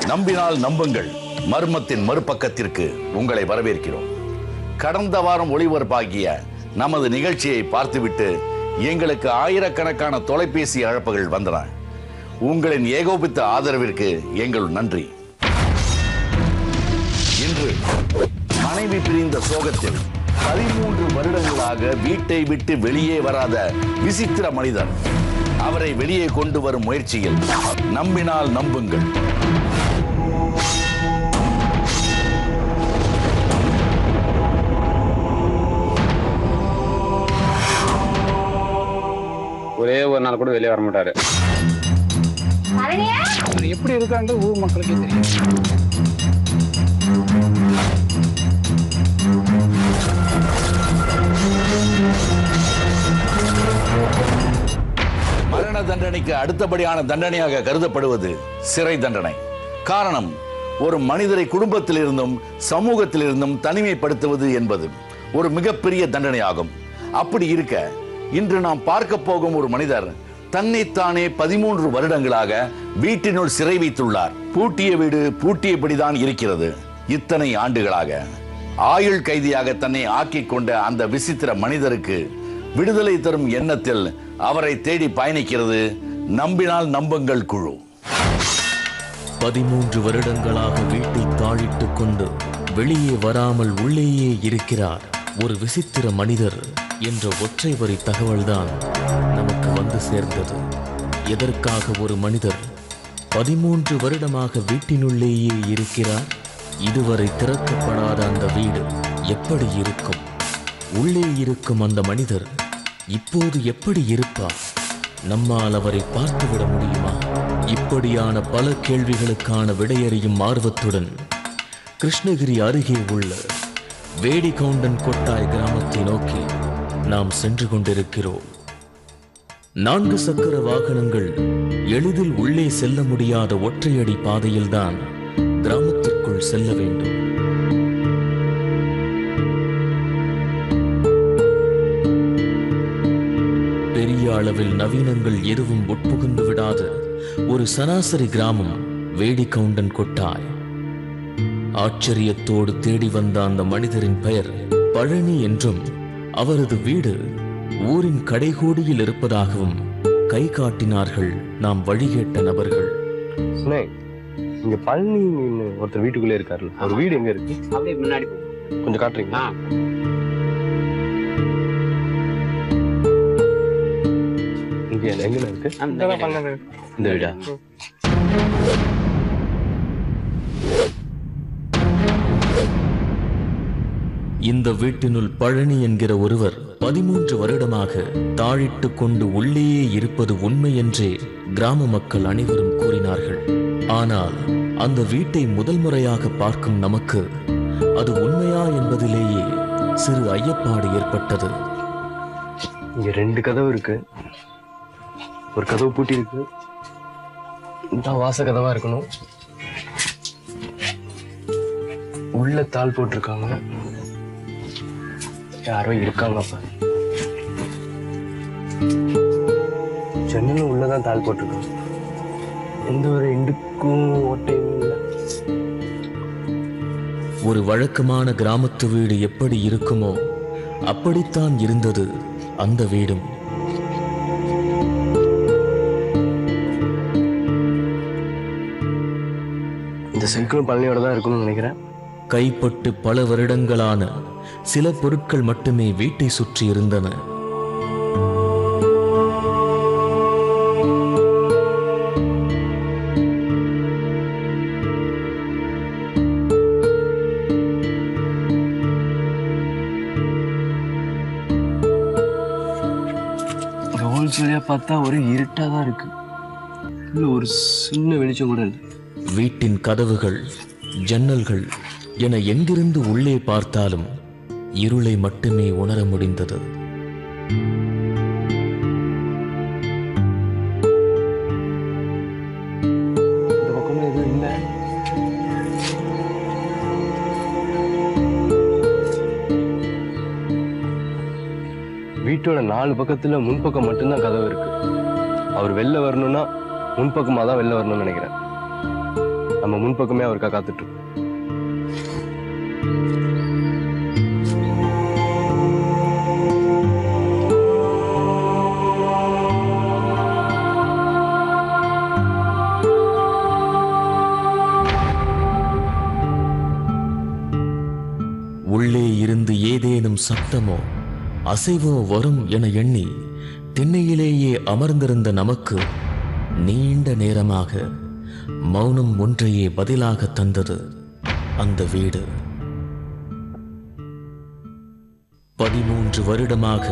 நம்பினால் நம்புங்கள் மர்மத்தின் மறுபக்கத்திற்கு உங்களை வரவேற்கிறோம். கடந்த வாரம் ஒளிபரப்பாகிய நமது நிகழ்ச்சியை பார்த்துவிட்டு எங்களுக்கு ஆயிரக்கணக்கான தொலைபேசி அழைப்புகள் வந்தன. உங்களின் ஏகோபித்த ஆதரவிற்கு எங்கள் நன்றி. இன்று மனைவி பிரிந்த சோகத்தில் 13 வருடங்களாக வீட்டை விட்டு வெளியே வராத விசித்திர மனிதர், அவரை வெளியே கொண்டு வரும் முயற்சியில் நம்பினால் நம்புங்கள். ஒரே ஒரு நாள் கூட வெளியே வர மாட்டாரு. எப்படி இருக்காங்க ஊர் மக்களுக்கே தெரியும். மரண தண்டனைக்கு அடுத்தபடியான தண்டனையாக கருதப்படுவது சிறை தண்டனை. காரணம், ஒரு மனிதரை குடும்பத்திலிருந்தும் சமூகத்திலிருந்தும் தனிமைப்படுத்துவது என்பது ஒரு மிகப்பெரிய தண்டனையாகும். அப்படி இருக்க இன்று நாம் பார்க்க போகும் ஒரு மனிதர் தன்னைத்தானே 13 வருடங்களாக வீட்டினுள் சிறை வைத்துள்ளார். பூட்டிய வீடு பூட்டியபடிதான் இருக்கிறது. இத்தனை ஆண்டுகளாக ஆயுள் கைதியாக தன்னை ஆக்கிக் கொண்ட அந்த விசித்திர மனிதருக்கு விடுதலை தரும் எண்ணத்தில் அவரை தேடி பயணிக்கிறது நம்பினால் நம்புங்கள் குழு. 13 வருடங்களாக வீட்டை தாழிட்டுக் கொண்டு வெளியே வராமல் உள்ளேயே இருக்கிறார் ஒரு விசித்திர மனிதர் என்ற ஒற்றை வரி தகவல்தான் நமக்கு வந்து சேர்ந்தது. எதற்காக ஒரு மனிதர் 13 வருடமாக வீட்டினுள்ளேயே இருக்கிறார்? இதுவரை திறக்கப்படாத அந்த வீடு எப்படி இருக்கும்? உள்ளே இருக்கும் அந்த மனிதர் இப்போது எப்படி இருப்பார்? நம்மால் அவரை பார்த்துவிட முடியுமா? இப்படியான பல கேள்விகளுக்கான விடையறியும் ஆர்வத்துடன் கிருஷ்ணகிரி அருகே உள்ள வேடிகவுண்டன் கொட்டாய் கிராமத்தை நோக்கி நாம் சென்று கொண்டிருக்கிறோம். 4 சக்கர வாகனங்கள் எளிதில் உள்ளே செல்ல முடியாத ஒற்றையடி பாதையில்தான் கிராமத்திற்குள் செல்ல வேண்டும். பெரிய அளவில் நவீனங்கள் எதுவும் உட்புகுந்து விடாத ஒரு சராசரி கிராமம் வேடிகவுண்டன் கொட்டாய். ஆச்சரியத்தோடு தேடி வந்த அந்த மனிதரின் பெயர் பழனி என்றும் அவரது வீடு ஊரின் கடைகோடியில் இருப்பதாகவும் கை காட்டினார்கள் நாம் வழிகேட்ட நபர்கள். இங்க பழனி ஒருத்தர் வீட்டுக்குள்ளே இருக்காரு. ஒரு வீடு எங்க இருக்கு? அப்படியே முன்னாடி கொஞ்சம் காட்டுறீங்களா? இங்க எங்க இருக்கு? இந்த வீடா? இந்த வீட்டினுள் பழனி என்கிற ஒருவர் 13 வருடமாக தாழிட்டு கொண்டு உள்ளேயே இருப்பது உண்மை என்றே கிராம மக்கள் அனைவரும் கூறினார்கள். ஆனால் அந்த வீட்டை முதல் முறையாக பார்க்கும் நமக்கு அது உண்மையா என்பதிலேயே சிறு ஐயப்பாடு ஏற்பட்டது. இங்க 2 கதவு இருக்கு. ஒரு கதவு பூட்டி இருக்கு. இந்த வாச கதவா இருக்கணும். உள்ள தாள் போட்டிருக்காங்க. யாரோ இருக்காங்கப்பா. ஜன்னலும் உள்ளதான் தாள் போட்டிருக்காங்க. எந்த ஒரு இண்டுக்கும் ஓட்டையும் இல்லை. ஒரு வழக்கமான கிராமத்து வீடு எப்படி இருக்குமோ அப்படித்தான் இருந்தது அந்த வீடும். இந்த சைக்கிளும் பழனியோட தான் இருக்கணும்னு நினைக்கிறேன். கைப்பட்டு பல வருடங்களான சில பொருட்கள் மட்டுமே வீட்டை சுற்றி இருந்தன. ஹோல்சேலியா பார்த்தா ஒரு இருட்டா தான் இருக்கு. ஒரு சின்ன வெளிச்சம் கூட இல்லை. வீட்டின் கதவுகள், ஜன்னல்கள் என எங்கிருந்து உள்ளே பார்த்தாலும் இருளை மட்டுமே உணர முடிந்தது. இந்த பக்கமும் எதுவும் இல்லை. வீட்டோட 4 பக்கத்துல முன்பக்கம் மட்டும்தான் கதவு இருக்கு. அவர் வெளில வரணும்னா முன்பக்கமா தான் வெளில வரணும்னு நினைக்கிறேன். நம்ம முன்பக்கமே அவருக்கா காத்துட்டு இருக்கோம். உள்ளே இருந்து ஏதேனும் சத்தமோ அசைவோ வரும் என எண்ணி திண்ணையிலேயே அமர்ந்திருந்த நமக்கு நீண்ட நேரமாக மௌனம் ஒன்றையே பதிலாக தந்தது அந்த வீடு. 13 வருடமாக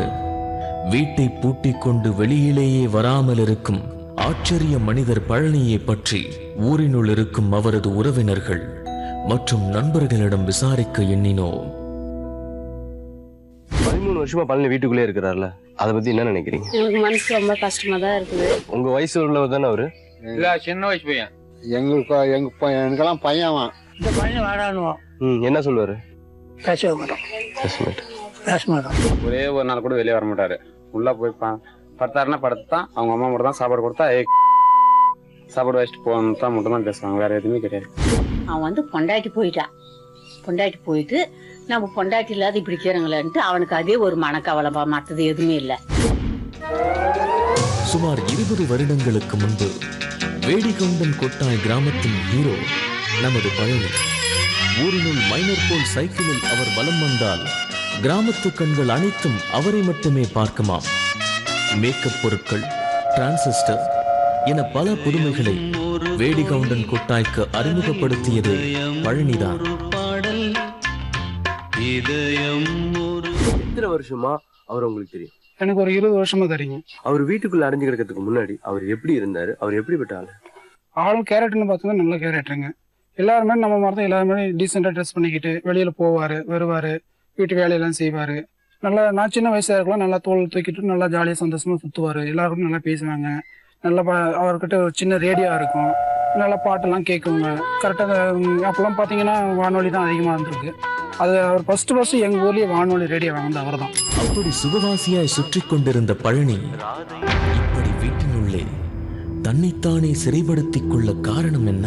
வீட்டை பூட்டிக் கொண்டு வெளியிலேயே வராமல் இருக்கும் ஆச்சரிய மனிதர் பழனியை பற்றி ஊரினுள் இருக்கும் அவரது உறவினர்கள் மற்றும் நண்பர்களிடம் விசாரிக்க எண்ணினோம். 13 வருஷமா பழனி வீட்டுக்குள்ளே இருக்கிறார்ல, அதை பத்தி என்ன நினைக்கிறீங்க? எனக்கு மனசு ரொம்ப கஷ்டமா தான் இருக்குது. உங்க வயசு உள்ளவர் தானே அவரு? இல்ல, சின்ன வயசு பையன். எனக்கெல்லாம் பையன். இந்த பையன் வாடானுவோம். என்ன சொல்லுவாரு? பேசவே மாட்டோம். பேச மாட்டோம். ஒரே ஒரு நாள் கூட வெளியே வர மாட்டாரு. உள்ள போய் படுத்தாருன்னா படுத்தான். அவங்க அம்மா மட்டும் தான் சாப்பாடு கொடுத்தா சாப்பாடு வச்சுட்டு போகணும் தான் மட்டும் தான் பேசுவாங்க. வேற எதுவுமே கிடையாது. அவன் வந்து பொண்டாட்டி போயிட்டு நம்ம பொண்டாட்டி இல்லாத இப்படி இருக்கிறாங்களேன்ட்டு அவனுக்கு அதே ஒரு மனக்கவலைப்பா, மற்றது எதுவுமே இல்லை. சுமார் 20 வருடங்களுக்கு முன்பு வேடிகவுண்டன் கொட்டாய் கிராமத்தின் ஹீரோ நமது பழனி. ஊரினுள் மைனர் போல் சைக்கிளில் அவர் வலம் வந்தால் கிராமத்து கண்கள் அனைத்தும் அவரை மட்டுமே பார்க்குமாம். மேக்கப் பொருட்கள், டிரான்சிஸ்டர் என பல புதுமைகளை வேடிகவுண்டன் கொட்டாய்க்கு அறிமுகப்படுத்தியது பழனிதான். எத்தனை வருஷமா அவர் உங்களுக்கு தெரியும்? எனக்கு ஒரு 20 வருஷமா தெரியும். அவர் வீட்டுக்குள்ள அடைஞ்சு கிடக்கிறதுக்கு முன்னாடி அவர் எப்படி இருந்தாரு? அவர் எப்படிப்பட்ட ஆளு? ஆளும் கேரக்டர்னு பார்த்தா நல்ல கேரக்டருங்க. எல்லாருமே நம்ம மாதிரி தான், எல்லாருமே டீசெண்டாக ட்ரெஸ் பண்ணிக்கிட்டு வெளியில் போவார், வருவார், வீட்டு வேலையெல்லாம் செய்வார். நல்லா நான் சின்ன வயசாக இருக்கலாம், நல்லா தோல் தூக்கிட்டு நல்லா ஜாலியாக சந்தோஷமாக சுற்றுவார். எல்லாருக்கும் நல்லா பேசுவாங்க. நல்லா அவர்கிட்ட ஒரு சின்ன ரேடியோ இருக்கும், நல்லா பாட்டெல்லாம் கேட்குங்க. கரெக்டாக அப்போல்லாம் பார்த்தீங்கன்னா வானொலி தான் அதிகமாக இருந்திருக்கு. அது அவர் ஃபர்ஸ்ட் எங்கள் ஊர்லேயே வானொலி ரேடியோ வாங்கினது அவர் தான். அப்படி சுகவாசியாய் சுற்றி கொண்டிருந்த பழனி இப்படி வீட்டினுள்ளே தன்னைத்தானே சிறைப்படுத்திக் கொள்ள காரணம் என்ன?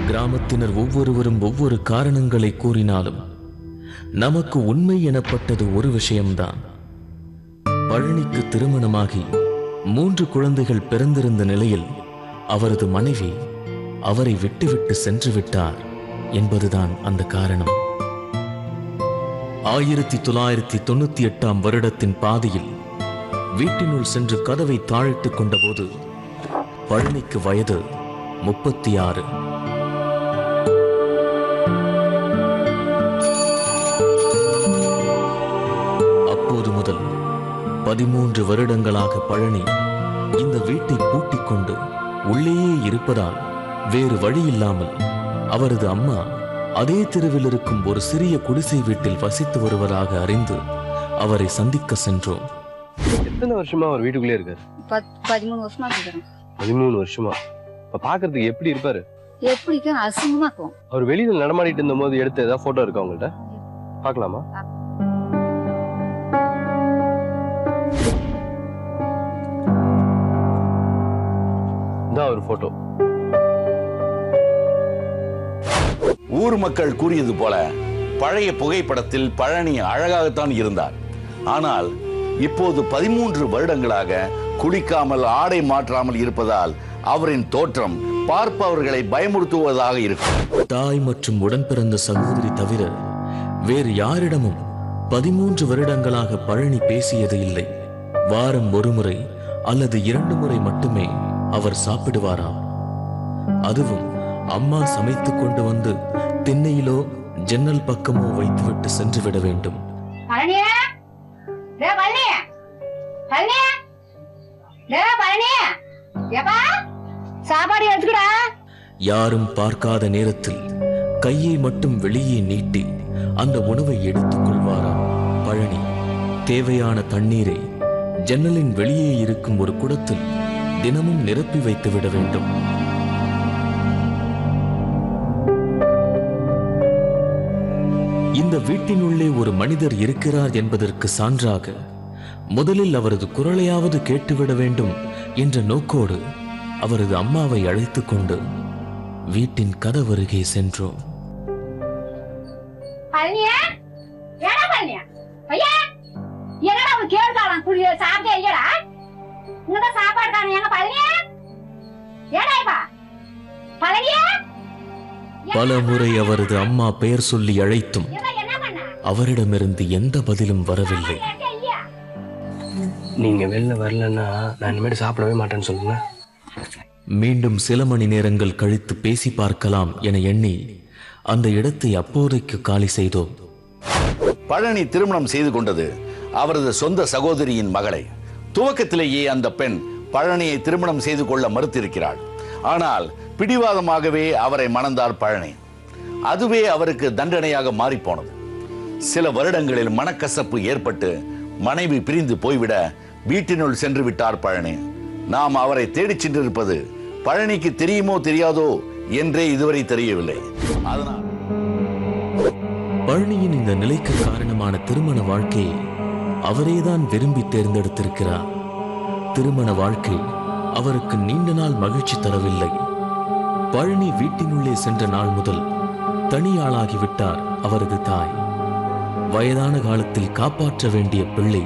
கிராமத்தினர் ஒவ்வொருவரும் ஒவ்வொரு காரணங்களை கூறினாலும் நமக்கு உண்மை எனப்பட்டது ஒரு விஷயம்தான். பழனிக்கு திருமணமாகி 3 குழந்தைகள் பிறந்திருந்த நிலையில் அவரது மனைவி அவரை விட்டுவிட்டு சென்று விட்டார் என்பதுதான் அந்த காரணம். 1998 வருடத்தின் பாதியில் வீட்டினுள் சென்று கதவை தாழிட்டுக் கொண்டபோது பழனிக்கு வயது 36. அப்போது முதல் 13 வருடங்களாக பழனி இந்த வீட்டை பூட்டிக் கொண்டு உள்ளேயே இருப்பதால் வேறு வழியில்லாமல் அவரது அம்மா அதே தெருவில் இருக்கும் ஒரு சிறிய குடிசை வீட்டில் வசித்து வருவதாக அறிந்து அவரை சந்திக்க சென்றோம். எத்தனை வருஷமா அவர் வீட்டுக்குள்ளே இருக்காரு? 13 வருஷமா இருக்கிறேன். 13 வருஷமா. இப்ப பாக்குறதுக்கு எப்படி இருப்பாரு? எப்படி அசிங்கமா இருக்கும். அவர் வெளியில நடமாடிட்டு இருந்த போது எடுத்த ஏதாவது போட்டோ இருக்கா உங்கள்கிட்ட? பாக்கலாமா? இதான் ஒரு போட்டோ. ஊர் மக்கள் கூறியது போல பழைய புகைப்படத்தில் பழனி அழகாகத்தான் இருந்தார். ஆனால் இப்போது 13 வருடங்களாக குளிக்காமல் ஆடை மாற்றாமல் இருப்பதால் அவரின் தோற்றம் பார்ப்பவர்களை பயமுறுத்துவதாக இருக்கும். தாய் மற்றும் உடன் பிறந்த சகோதரி தவிர வேறு யாரிடமும் 13 வருடங்களாக பழனி பேசியது இல்லை. வாரம் ஒரு முறை அல்லது 2 முறை மட்டுமே அவர் சாப்பிடுவாராம். அதுவும் அம்மா சமைத்துக் கொண்டு வந்து திண்ணையிலோ ஜன்னல் பக்கமோ வைத்துவிட்டு சென்று விட வேண்டும். யாரும் பார்க்காத நேரத்தில் கையை மட்டும் வெளியே நீட்டி அந்த உணவை எடுத்துக் கொள்வாராம் பழனி. தேவையான தண்ணீரை ஜன்னலின் வெளியே இருக்கும் ஒரு குடத்தில் தினமும் நிரப்பி வைத்து விட வேண்டும். இந்த வீட்டினுள்ளே ஒரு மனிதர் இருக்கிறார் என்பதற்கு சான்றாக முதலில் அவரது குரலையாவது கேட்டுவிட வேண்டும் என்ற நோக்கோடு அவரது அம்மாவை அழைத்துக் கொண்டு வீட்டின் கதவருகே சென்றோம். பல முறை அவரது அம்மா பெயர் சொல்லி அழைத்தும் அவரிடமிருந்து எந்த பதிலும் வரவில்லை. நீங்க வெளில வரலன்னா நான் இனிமேட்டு சாப்பிடவே மாட்டேன்னு சொல்லுங்க. மீண்டும் சில மணி நேரங்கள் கழித்து பேசி பார்க்கலாம் என எண்ணி அந்த இடத்தை அப்போதைக்கு காலி செய்தோம். பழனி திருமணம் செய்து கொண்டது அவரது சொந்த சகோதரியின் மகளை. துவக்கத்திலேயே அந்த பெண் பழனியை திருமணம் செய்து கொள்ள மறுத்திருக்கிறாள். ஆனால் பிடிவாதமாகவே அவரை மணந்தார் பழனி. அதுவே அவருக்கு தண்டனையாக மாறிப்போனது. சில வருடங்களில் மனக்கசப்பு ஏற்பட்டு மனைவி பிரிந்து போய்விட வீட்டினுள் சென்று விட்டார் பழனி. நாம் அவரை தேடிச் சென்றிருப்பது பழனிக்கு தெரியுமோ தெரியாதோ என்றே இதுவரை தெரியவில்லை. அதனால் பழனியின் இந்த நிலைக்கு காரணமான திருமண வாழ்க்கையை அவரேதான் விரும்பி தேர்ந்தெடுத்திருக்கிறார். திருமண வாழ்க்கை அவருக்கு நீண்ட நாள் மகிழ்ச்சி தரவில்லை. பழனி வீட்டினுள்ளே சென்ற நாள் முதல் தனியாளாகிவிட்டார் அவரது தாய். வயதான காலத்தில் காப்பாற்ற வேண்டிய பிள்ளை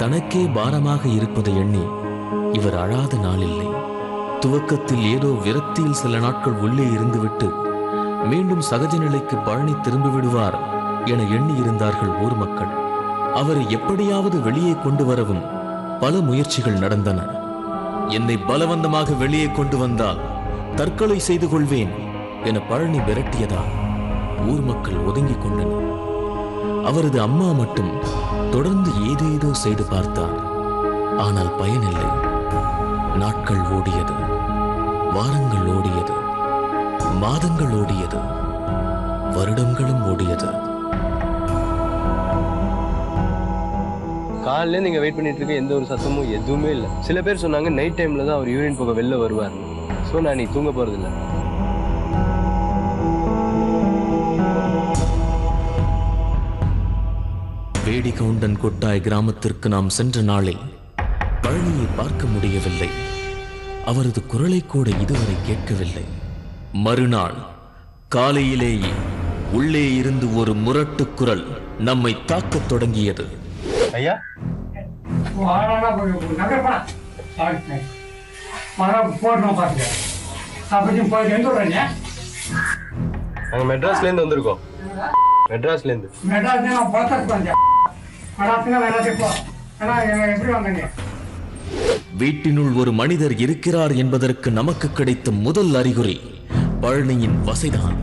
தனக்கே பாரமாக இருப்பதை எண்ணி இவர் அழாத நாளில்லை. துவக்கத்தில் ஏதோ விரக்தியில் சில நாட்கள் உள்ளே இருந்துவிட்டு மீண்டும் சகஜ நிலைக்கு பழனி திரும்பி விடுவார் என எண்ணி இருந்தார்கள் ஊர் மக்கள். அவரை எப்படியாவது வெளியே கொண்டு வரவும் பல முயற்சிகள் நடந்தன. என்னை பலவந்தமாக வெளியே கொண்டு வந்தால் தற்கொலை செய்து கொள்வேன் என பழனி விரட்டியதால் ஊர் மக்கள் ஒதுங்கிக் கொண்டனர். அவரது அம்மா மட்டும் தொடர்ந்து ஏதேதோ செய்து பார்த்தார். ஆனால் பயனில்லை. நாட்கள் ஓடியது, வாரங்கள் ஓடியது, மாதங்கள் ஓடியது, வருடங்களும் ஓடியது. காலையில நீங்க வெயிட் பண்ணிட்டு இருக்க எந்த ஒரு சத்தமும் எதுவுமே இல்லை. சில பேர் சொன்னாங்க நைட் டைம்ல தான் அவர் யூரின் போக வெளில வருவார். ஸோ நான் நீ தூங்க போறது இல்லை. வேடிகவுண்டன் கொட்டாய் கிராமத்திற்கு நாம் சென்ற நாளில் பழனியை பார்க்க முடியவில்லை. அவரது குரலை கூட இதுவரை கேட்கவில்லை. மறுநாள் காலையிலேயே உள்ளே இருந்து ஒரு முரட்டு குரல் நம்மை தாக்கத் தொடங்கியது. ஐயா, நாங்க மெட்ராஸ்ல இருந்து வந்திருக்கோம். மெட்ராஸ்ல இருந்து வீட்டினுள் ஒரு மனிதர் இருக்கிறார் என்பதற்கு நமக்கு கிடைத்த முதல் அறிகுறி பழனியின் வசைதான்.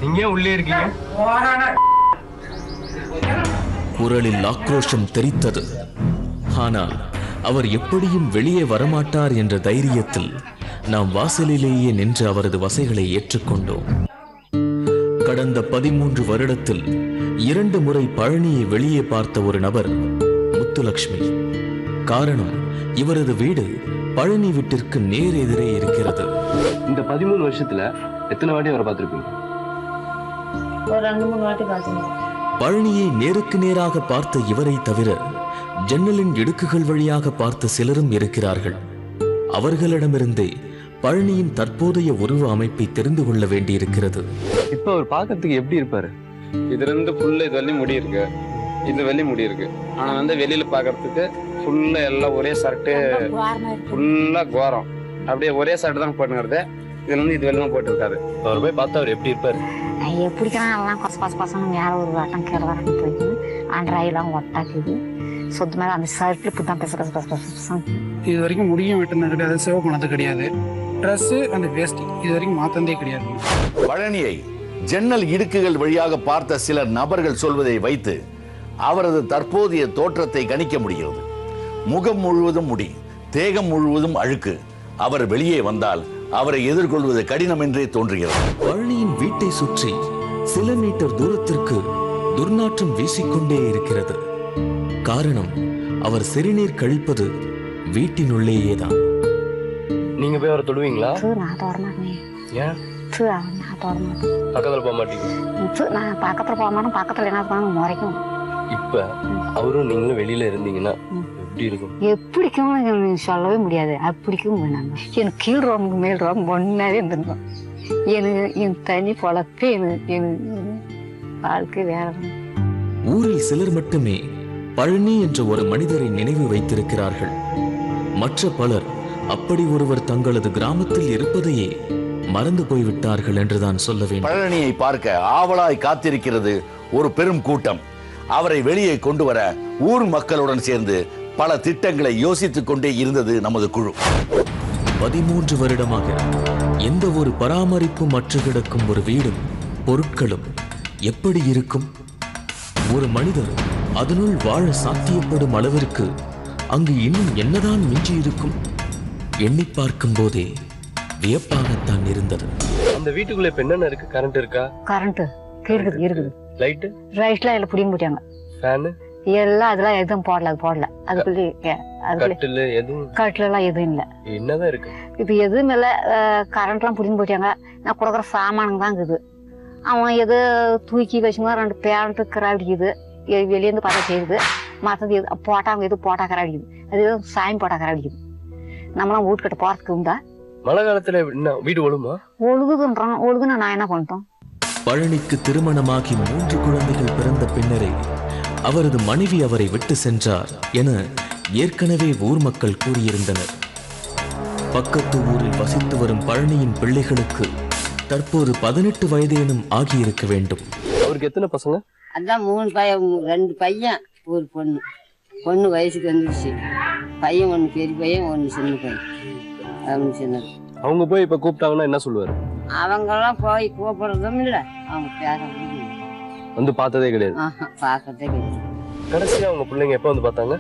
நீங்க உள்ளே இருக்கீங்க. குரலில் ஆக்ரோஷம் தெரித்தது. ஆனால் அவர் எப்படியும் வெளியே வரமாட்டார் என்ற தைரியத்தில் நாம் வாசலிலேயே நின்று அவரது வசைகளை ஏற்றுக்கொண்டோம். கடந்த 13 வருடத்தில் 2 முறை பழனியை வெளியே பார்த்த ஒரு நபர் முத்துலட்சுமி. காரணம், இவரது வீடு பழனி வீட்டிற்கு நேர் எதிரே இருக்கிறது. இந்த 13 வருஷத்துல எத்தனை வாட்டி அவரை பார்த்திருப்பீங்க? ஒரு 2-3 வாட்டி பார்த்துருக்கோம். பழனியை நேருக்கு நேராக பார்த்த இவரை தவிர ஜன்னலின் இடுக்குகள் வழியாக பார்த்த சிலரும் இருக்கிறார்கள். அவர்களிடமிருந்தே பழனியின் தற்போதைய உருவ அமைப்பை தெரிந்து கொள்ள வேண்டியிருக்கிறது. இப்ப அவர் பார்க்கறதுக்கு எப்படி இருப்பாரு? இதுல இருந்து ஃபுல்லா இது வரையும் முடி இருக்கு, இது வரையும் முடி இருக்கு. ஆனா வந்து வெளியில பாக்குறதுக்கு ஃபுல்லா எல்லாம் ஒரே ஷர்ட்டு, ஃபுல்லா கோரம், அப்படியே ஒரே ஷர்ட் தான் போட்டுங்கிறது. இதுல இருந்து இது வரையும் போட்டு இருக்காரு. அவர் போய் பார்த்தா அவர் எப்படி இருப்பாரு? எப்படிக்கலாம் எல்லாம் கொசு பசங்க யாரோ ஒரு வட்டம் கீழே வரட்டு போயிட்டு அன்றாயெல்லாம் ஒட்டாக்குது சொத்து மேலே அந்த ஷர்ட்ல இப்படிதான் பேசுறது. இது வரைக்கும் முடியும் வெட்டினது கிடையாது, சேவ் பண்ணது கிடையாது. ட்ரெஸ்ஸு அந்த வேஸ்ட் இது வரைக்கும் மாத்தந்தே கிடையாது. பழனியை ஜன்னல் இடுக்குகள் வழியாக பார்த்த சில நபர்கள் சொல்வதை வைத்து அவரது தற்போதைய தோற்றத்தை கணிக்க முடிகிறது. முகம் முழுவதும் முடி, தேகம் முழுவதும் அழுக்கு. அவர் வெளியே வந்தால் அவரை எதிர்கொள்வது கடினம் என்றே தோன்றுகிறது. பழனியின் வீட்டை சுற்றி சில மீட்டர் தூரத்திற்கு துர்நாற்றம் வீசிக்கொண்டே இருக்கிறது. காரணம், அவர் சிறுநீர் கழிப்பது வீட்டினுள்ளேயேதான். நீங்க போய் அவரை தொடுவீங்களா? நான் தொடமாட்டேன். ஏன்? நான் தொடமாட்டேன். பக்கத்துல போக மாட்டீங்க? நான் பக்கத்துல போக மாட்டேன். பக்கத்துல என்ன பண்ணணும் முறைக்கும். இப்ப அவரும் நீங்களும் வெளியில இருந்தீங்கன்னா எப்படி இருக்கும்? எப்படிக்கும் எனக்கு சொல்லவே முடியாது. அப்படிக்கும் வேணாங்க. எனக்கு கீழ் ரோமுக்கு மேல் ரோம் ஒன்னாவே இருந்திருக்கும். எனக்கு என் தனி பொழப்பே எனக்கு வாழ்க்கை வேற. ஊரில் சிலர் மட்டுமே பழனி என்ற ஒரு மனிதரை நினைவு வைத்திருக்கிறார்கள். மற்ற பலர் அப்படி ஒருவர் தங்களது கிராமத்தில் இருப்பதையே மறந்து போய்விட்டார்கள் என்றுதான் சொல்ல வேண்டும். பழனியை பார்க்க ஆவலாய் காத்திருக்கிறது ஒரு பெரும் கூட்டம். அவரை வெளியே கொண்டு வர ஊர் மக்களுடன் சேர்ந்து பல திட்டங்களை யோசித்துக் கொண்டே இருந்தது நமது குழு. 13 வருடமாக எந்த ஒரு பராமரிப்பும் அற்று கிடக்கும் ஒரு வீடும் பொருட்களும் எப்படி இருக்கும்? ஒரு மனிதர் அதனுள் வாழ சாத்தியப்படும் அளவிற்கு அங்கு இன்னும் என்னதான் மிஞ்சி இருக்கும்? எண்ணி பார்க்கும் போதே வியப்பாகத்தான் இருந்தது. அந்த வீட்டுக்குள்ள இப்ப என்னென்ன இருக்கு? கரண்ட் இருக்கா? கரண்ட் இருக்குது. லைட் ரைட்லாம் எல்லாம் பிடிங்க போட்டாங்க. ஃபேன் எல்லாம் அதெல்லாம் எதுவும் போடல. அதுக்குள்ளே கட்டில் எதுவும் கட்டில எல்லாம் எதுவும் இல்லை. என்னதான் இருக்கு? இப்ப எதுவும் இல்லை. கரண்ட் எல்லாம் பிடிங்க போட்டாங்க. நான் கொடுக்குற சாமானுங்க தான் இருக்குது. அவன் எது தூக்கி வச்சுங்க 2 பேண்ட் கிராடிக்குது. வெளியேந்து பார்த்தா செய்யுது. மற்றது எது போட்டாங்க எது போட்டா கிராடிக்குது. அது எதுவும் சாயம் போட்டா கிராடிக்குது. நம்மளாம் வீட்டுக்கிட்ட போறதுக்கு உண்டா? மழை காலத்துல வீடு ஒழுமா? ஒழுகுதுன்றான். ஒழுகுனா நான் என்ன பண்ணிட்டோம்? பழனிக்கு திருமணமாகி 3 குழந்தைகள் பிறந்த பின்னரே அவரது மனைவி அவரை விட்டு சென்றார் என ஏற்கனவே ஊர் மக்கள் கூறியிருந்தனர். பக்கத்து ஊரில் வசித்து வரும் பழனியின் பிள்ளைகளுக்கு தற்போது 18 வயதேனும் ஆகியிருக்க வேண்டும். அவருக்கு எத்தனை பசங்க? அதான் 3 பையன், 2 பையன், ஒரு பொண்ணு. பொண்ணு வயசுக்கு வந்துருச்சு. பையன் 1 பெரிய பையன், 1 சின்ன பையன். அவங்க சின்னது. அவங்க போய் இப்ப கூப்பிட்டாங்கன்னா என்ன சொல்லுவாரு? அவங்கெல்லாம் போய் கூப்பிடுறதும் இல்லை. அவங்க பேரவும் வந்து பார்த்ததே கிடையாது. பார்க்கறதே கிடையாது. கடைசியா அவங்க பிள்ளைங்க எப்ப வந்து பார்த்தாங்க?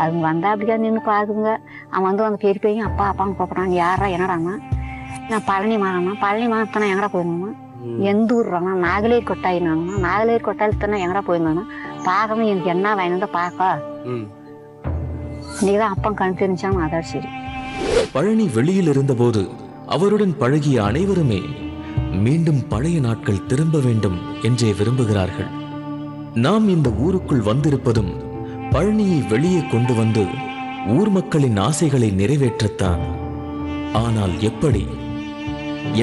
அவங்க வந்தா அப்படியா நின்று பாக்குங்க. அவன் வந்து அந்த பெரிய பையன் அப்பா அப்பான்னு கூப்பிடுறாங்க. யாரா என்னடாமா? நான் பழனி மகனா. பழனி மகத்தானே எங்கடா போயிருந்தோம்னா? எந்த ஊர்றாங்க? நாகலேர் கொட்டாயினாங்கண்ணா. நாகலேர் கொட்டாயில் தானே எங்கடா போயிருந்தாங்கன்னா? பார்க்கணும் எனக்கு என்ன வாங்கினதா பார்க்க. இன்னைக்குதான் அப்பா கண் தெரிஞ்சாங்க. அதான் சரி. பழனி வெளியில் இருந்தபோது அவருடன் பழகிய அனைவருமே மீண்டும் பழைய நாட்கள் திரும்ப வேண்டும் என்றே விரும்புகிறார்கள். நாம் இந்த ஊருக்குள் வந்திருப்பதும் பழனியை வெளியே கொண்டு வந்து ஊர் மக்களின் ஆசைகளை நிறைவேற்றத்தான். ஆனால் எப்படி?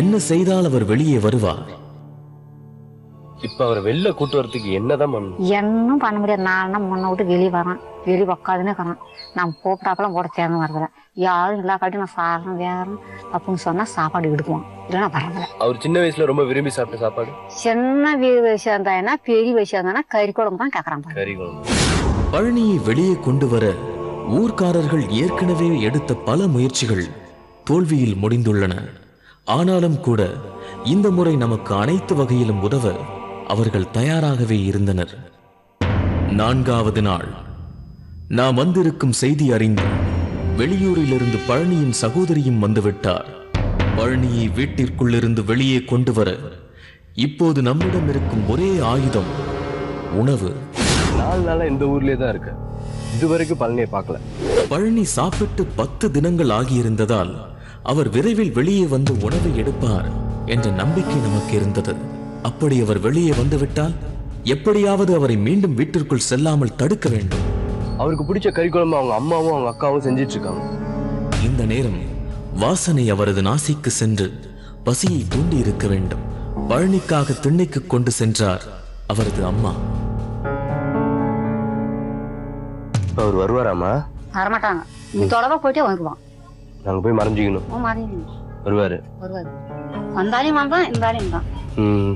என்ன செய்தால் அவர் வெளியே வருவார்? இப்ப அவர் வெளில கூட்டு வரதுக்கு என்னதான் பண்ணணும்? என்னும் பண்ண முடியாது. நான் முன்ன விட்டு வெளியே வரான். வெளியே உக்காதுன்னு இருக்கிறான். நான் கூப்பிட்டாப்பெல்லாம் கூட சேர்ந்து வரதில்ல. யாரும் எல்லா காட்டியும் நான் சாகணும் வேறணும் அப்படின்னு சொன்னா சாப்பாடு எடுக்குவான். இல்லைன்னா வரதில்ல. அவர் சின்ன வயசுல ரொம்ப விரும்பி சாப்பிட்ட சாப்பாடு? சின்ன வயசா இருந்தா பெரிய வயசா இருந்தா கறி குழம்பு தான் கேட்கறான். கறி குழம்பு. பழனியை வெளியே கொண்டு வர ஊர்க்காரர்கள் ஏற்கனவே எடுத்த பல முயற்சிகள் தோல்வியில் முடிந்துள்ளன. ஆனாலும் கூட இந்த முறை நமக்கு அனைத்து வகையிலும் உதவ அவர்கள் தயாராகவே இருந்தனர். 4வது நாள் நாம் வந்திருக்கும் செய்தி அறிந்து வெளியூரிலிருந்து பழனியின் சகோதரியும் வந்துவிட்டார். பழனியை வீட்டிற்குள்ளிருந்து வெளியே கொண்டு வர இப்போது நம்மிடம் இருக்கும் ஒரே ஆயுதம் உணவு. 4 நாளா இந்த ஊர்லயே தான் இருக்கு. இதுவரைக்கும் பழனியை பார்க்கல. பழனி சாப்பிட்டு 10 தினங்கள் ஆகியிருந்ததால் அவர் விரைவில் வெளியே வந்து உணவை எடுப்பார் என்ற நம்பிக்கை நமக்கு இருந்தது. அப்படி அவர் வெளியே வந்துவிட்டால் எப்படியாவது அவரை மீண்டும் வீட்டிற்குள் செல்லாமல் தடுக்க வேண்டும். அவருக்கு பிடிச்ச கறி குழம்பு அவங்க அம்மாவும் அவங்க அக்காவும் செஞ்சிட்டு இருக்காங்க. இந்த நேரம் வாசனை அவரது நாசிக்கு சென்று பசியை தூண்டி இருக்க வேண்டும். பழனிக்காக திண்ணைக்கு கொண்டு சென்றார் அவரது அம்மா. அவர் வருவாராமா? வரமாட்டாங்க. நீ தொடர்பா போயிட்டே வந்துருவான். நாங்க போய் மறைஞ்சிக்கணும். வருவாரு. வந்தாலும் வந்தான், இருந்தாலும் தான்.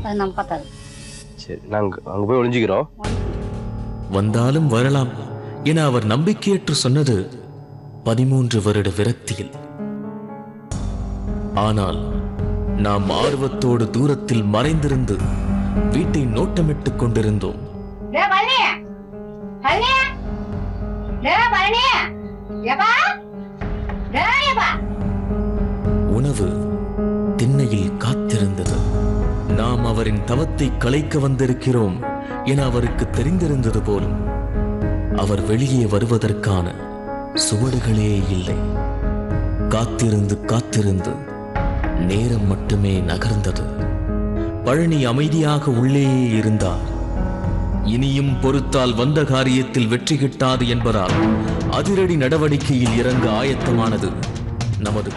அது நம்ம பார்த்தாரு. சரி, நாங்க அங்க போய் ஒளிஞ்சுக்கிறோம். வந்தாலும் வரலாம் என அவர் நம்பிக்கையற்று சொன்னது 13 வருட விரக்தியில். ஆனால் நாம் ஆர்வத்தோடு தூரத்தில் மறைந்திருந்து வீட்டை நோட்டமிட்டுக் கொண்டிருந்தோம். உணவு திண்ணையில் காத்திருந்தது. நாம் அவரின் தவத்தை கலைக்க வந்திருக்கிறோம் என அவருக்கு தெரிந்திருந்தது போலும். அவர் வெளியே வருவதற்கான சுவடுகளே இல்லை. காத்திருந்து காத்திருந்து நேரம் மட்டுமே நகர்ந்தது. பழனி அமைதியாக உள்ளேயே இருந்தார். இனியும் பொறுத்தால் வந்த காரியத்தில் வெற்றி கிட்டாது என்பதால் அதிரடி நடவடிக்கையில் இறங்க ஆயத்தமானது நமது